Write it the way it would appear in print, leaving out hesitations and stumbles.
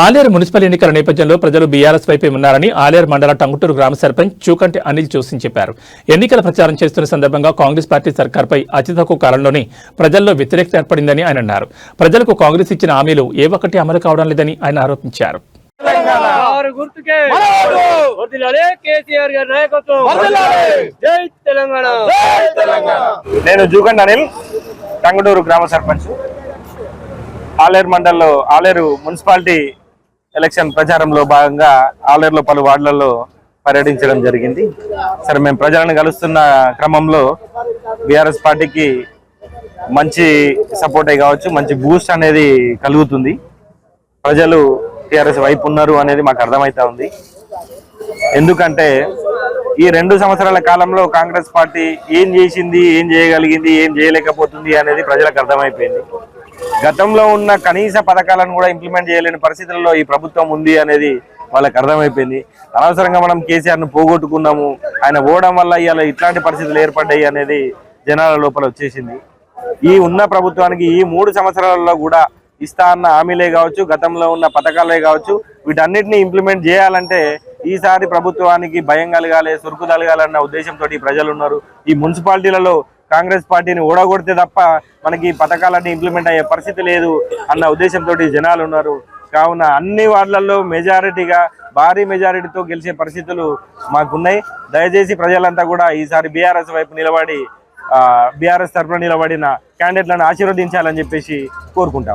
Aleru municipal ఎన్నికల నేపథ్యంలో ప్రజలు బీఆర్ఎస్ వైపే ఉన్నారని ఆలేరు మండల టంగుటూరు గ్రామ సర్పంచ్ చూకంటి అనిల్ జోసింగ్ చెప్పారు. ఎన్నికల ప్రచారం చేస్తున్న సందర్భంగా కాంగ్రెస్ పార్టీ సర్కార్పై అతి తక్కువ కాలంలోనే ప్రజల్లో వ్యతిరేకత ఏర్పడిందని ఆయన అన్నారు. ప్రజలకు కాంగ్రెస్ ఇచ్చిన హామీలు ఏ ఒక్కటి అమలు కావడం లేదని ఆయన ఆరోపించారు. నేను జూకంటి అనిల్, టంగుటూరు గ్రామ సర్పంచ్. ఆలేరు మండలంలో ఆలేరు మున్సిపాలిటీ ఎలక్షన్ ప్రచారంలో భాగంగా ఆలేరులో పలు వార్డులలో పర్యటించడం జరిగింది. సరే, మేము ప్రజలను కలుస్తున్న క్రమంలో బీఆర్ఎస్ పార్టీకి మంచి సపోర్ట్ కావచ్చు, మంచి బూస్ట్ అనేది కలుగుతుంది. ప్రజలు టీఆర్ఎస్ వైపు ఉన్నారు అనేది మాకు అర్థమవుతా ఉంది. ఎందుకంటే ఈ 2 సంవత్సరాల కాలంలో కాంగ్రెస్ పార్టీ ఏం చేసింది, ఏం చేయగలిగింది, ఏం చేయలేకపోతుంది అనేది ప్రజలకు అర్థమైపోయింది. గతంలో ఉన్న కనీస పథకాలను కూడా ఇంప్లిమెంట్ చేయలేని పరిస్థితుల్లో ఈ ప్రభుత్వం ఉంది అనేది వాళ్ళకి అర్థమైపోయింది. అనవసరంగా మనం కేసీఆర్ను పోగొట్టుకున్నాము, ఆయన పోవడం వల్ల ఇవాళ ఇట్లాంటి పరిస్థితులు ఏర్పడ్డాయి అనేది జనాల లోపల వచ్చేసింది. ఈ ఉన్న ప్రభుత్వానికి ఈ 3 సంవత్సరాలలో కూడా ఇస్తా అన్న హామీలే కావచ్చు, గతంలో ఉన్న పథకాలే కావచ్చు, వీటన్నిటిని ఇంప్లిమెంట్ చేయాలంటే ఈసారి ప్రభుత్వానికి భయం కలగాలి, సురుకు కలగాలన్న ఉద్దేశంతో ప్రజలు ఉన్నారు. ఈ మున్సిపాలిటీలలో కాంగ్రెస్ పార్టీని ఓడగొడితే తప్ప మనకి పథకాలన్నీ ఇంప్లిమెంట్ అయ్యే పరిస్థితి లేదు అన్న ఉద్దేశంతో జనాలు ఉన్నారు. కావున అన్ని వార్డులలో మెజారిటీగా భారీ మెజారిటీతో గెలిచే పరిస్థితులు మాకున్నాయి. దయచేసి ప్రజలంతా కూడా ఈసారి బీఆర్ఎస్ వైపు నిలబడి బీఆర్ఎస్ తరఫున నిలబడిన క్యాండిడేట్లను ఆశీర్వదించాలని చెప్పేసి కోరుకుంటాం.